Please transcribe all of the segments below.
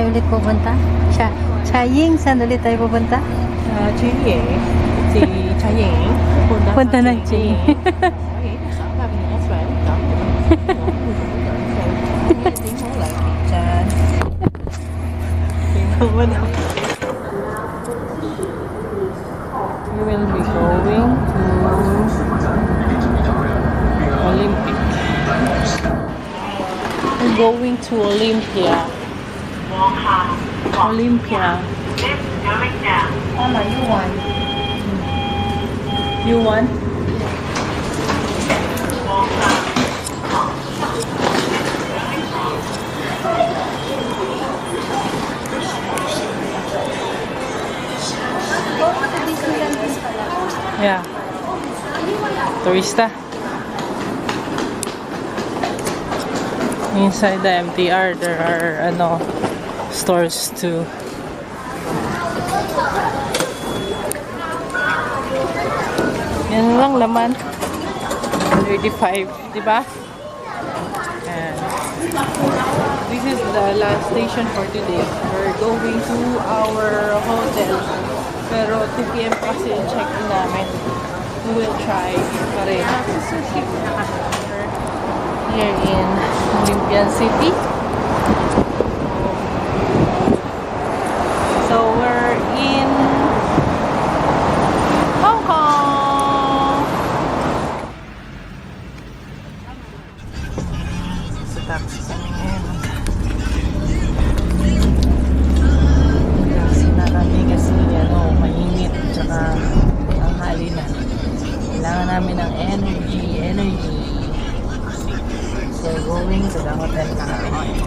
tayo ulit pupunta? Chaying, saan ulit tayo pupunta? Chaying. Si Chaying. Punta ng Chaying. We will be going to Olympic. We're going to Olympia. Olympia. Mama, you want? You want? Yeah. Turista. Inside the MTR, there are stores too. Yan lang laman. 35, di ba? And this is the last station for today. We're going to our hotel. Pero 2 PM kasi yung check-in namin. We will try pa rin. Here in Olympian City. So we're in Hong Kong. Sa taxi kami ngayon. Sinarami kasi mainit tsaka ang hali na. Kailangan namin ng energy. So going to the hotel na kami.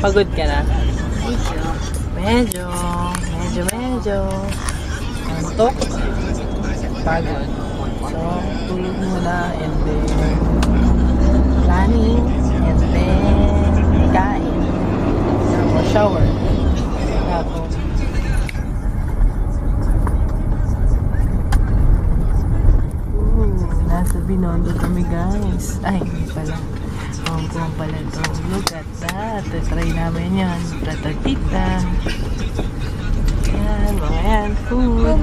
Pagod ka na? Medyo. Antok? Pagod. So, tulog muna and then planning and then kain. Tapos shower. Tapos nasa Binondo kami guys. Ay, hindi pala. Hong Kong pala to. Look at that. Try namin yan. Tatatita. Yan, mga yan. Food.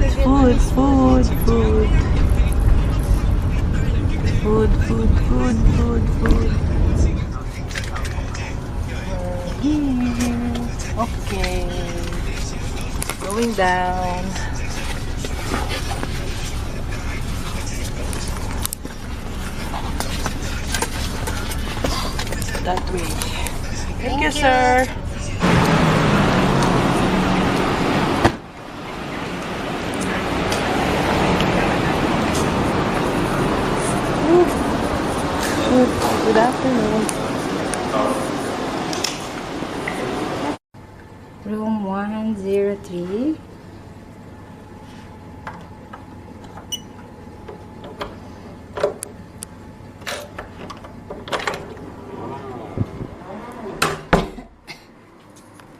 Okay. Going down. That way. Thank you, sir. Good afternoon. Room 103.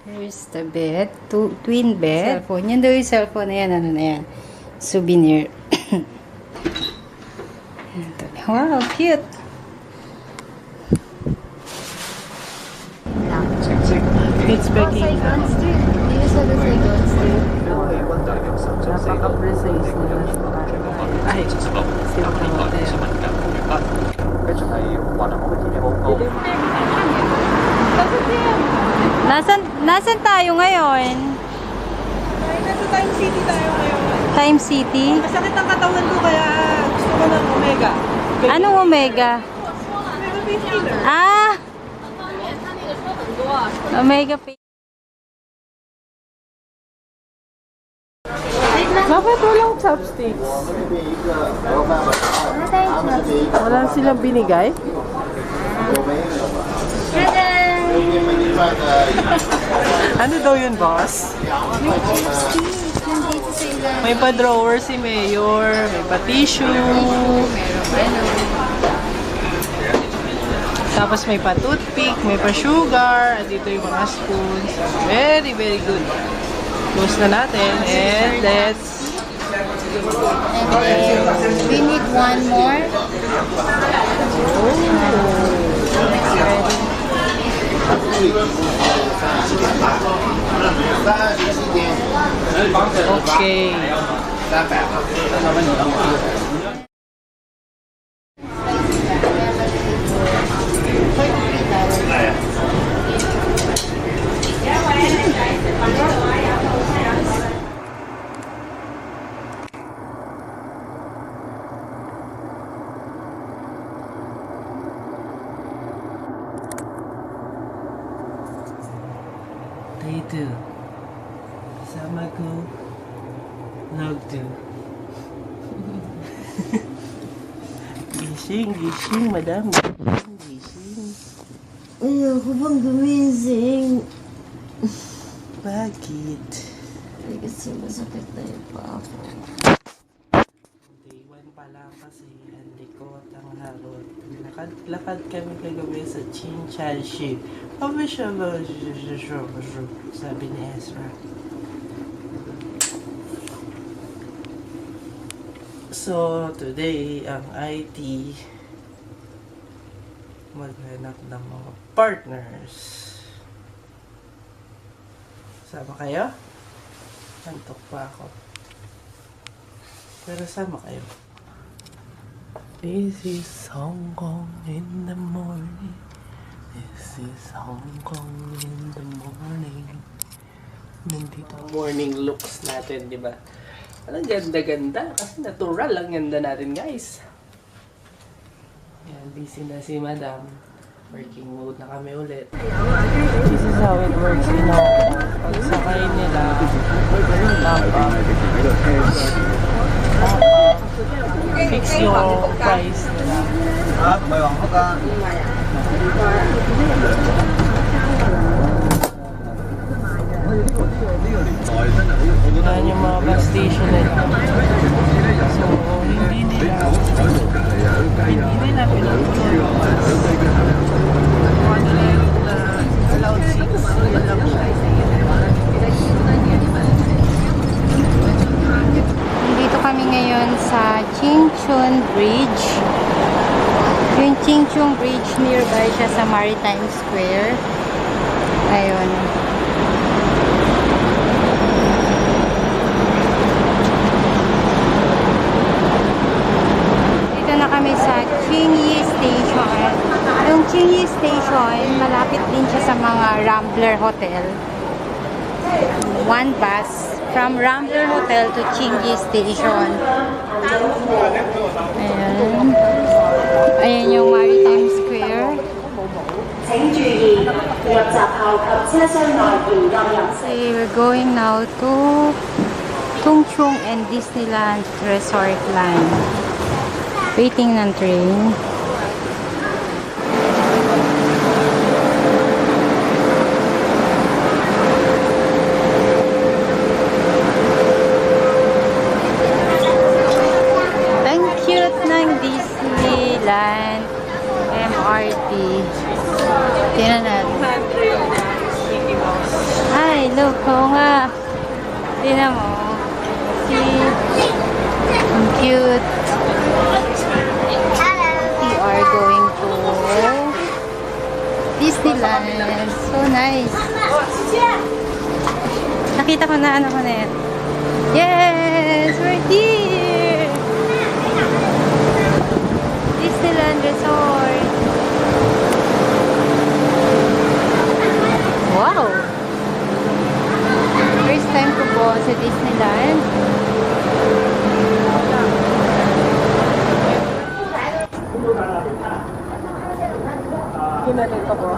Here's the bed. Twin bed. Cellphone. Yan daw yung cellphone na yan. Ano na yan? Souvenir. Wow, cute. It's baking. Napaka-precise nila. Ay, Silver Hotel. Nasaan tayo ngayon? Nasa Time City tayo ngayon. Time City? Masakit ang katawan ko kaya gusto ko ng Omega. Anong Omega? Omega painkiller. Ah! Omega painkiller. Bakit walang chopsticks? Wala silang binigay? Ano daw yun, boss? May pa-drawer si Mayor, may pa-tissue. Tapos may pa-toothpick, may pa-sugar. At dito yung mga spoons. Very, very good. Close na natin. And let's... We need one more. Okay. Day 2. Kasama ko. Log 2. Gising, gising, madam. Gising. Ayoko bang gumising. Bakit? Ay, kasi masakit na yung paa ko. Day 1 pa lang kasi ang likot, ang harot. Lakad kami kagabi sa Chinchanshi. Sabi ni Ezra. So, today, ang IT maghanap ng mga partners. Sama kayo? Antok pa ako. Pero sama kayo. This is Hong Kong in the morning. This is Hong Kong in the morning. Nandito ang morning looks natin, di ba? Ang ganda-ganda. Kasi natural ang ganda natin, guys. Yan, busy na si Madam. Working mode na kami ulit. This is how it works, you know. Pag sakay nila, fix yung price nila. Yan yung mga bus station nila. So, hindi nila pinutuloy yung bus. Kung ano na yung allowed seats, yun lang siya. Nandito kami ngayon sa Chingchun Bridge. Yung Chingchun Bridge, nearby siya sa Maritime Square. Ayun. Dito na kami sa Qingyi Station. Yung Qingyi Station, malapit din siya sa mga Rambler Hotel. One bus from Rambler Hotel to Qingyi Station. Ayan. Ayan yung Maritime Square. Okay, we're going now to Tungchung and Disneyland Resort Line. Waiting ng train. Ang cute ng Disneyland MRT. Tingnan natin. Ay, look, oo nga. Tingnan mo. See? Ang cute. We are going to Disneyland. So nice. Nakita ko na, ano ko na yan. Yes! We're here! Disneyland Resort. Wow! First time ko po sa Disneyland. Kinalit ako.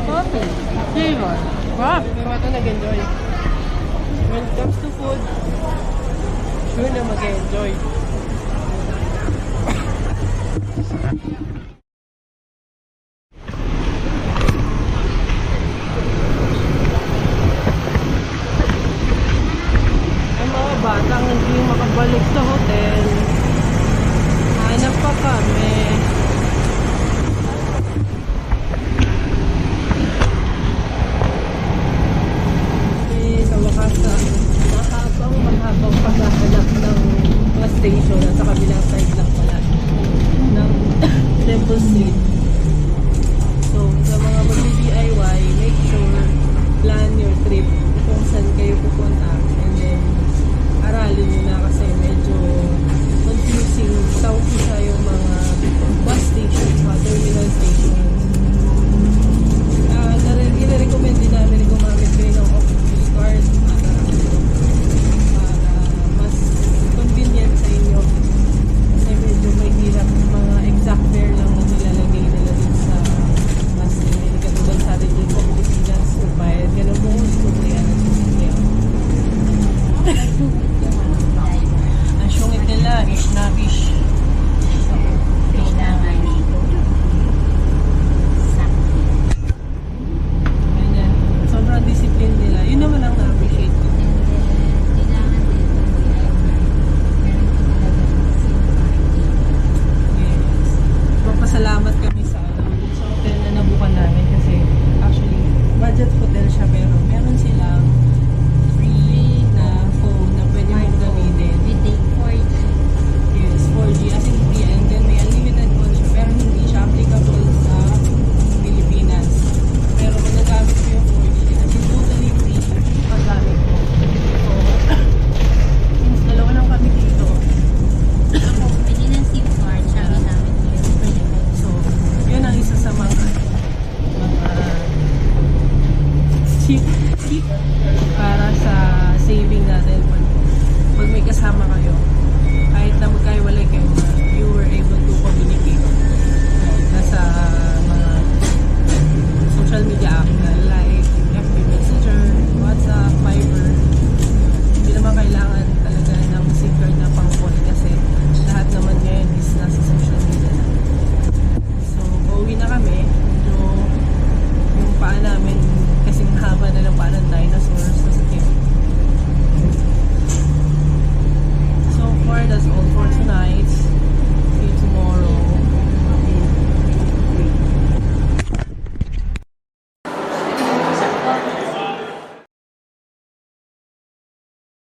Coffee. Flavor. Wow, may mata nag-enjoy. When it comes to food, sure na mag-enjoy. Ang mga batang hindi makabalik sa hotel, hanap pa kami. Sa wakas mahabang paghahanap ng bus station at sa kabilang side lang pala ng Temple Street. So, sa mga mag-DIY, make sure plan your trip kung saan kayo pupunta and then aralin nyo na kasi medyo confusing sa umpisa yung mga bus stations, mga terminal stations. I-recommend din namin gumamit kayo ng office card para mas convenient sa inyo kasi medyo may hirap mga exact fare lang na nilalagay nila din sa bus nila. Hindi katulad sa atin din po Pilipinas kung bayad ka ng buhos kung kaya na sasakyan. Ang syungit nila, ish na ish.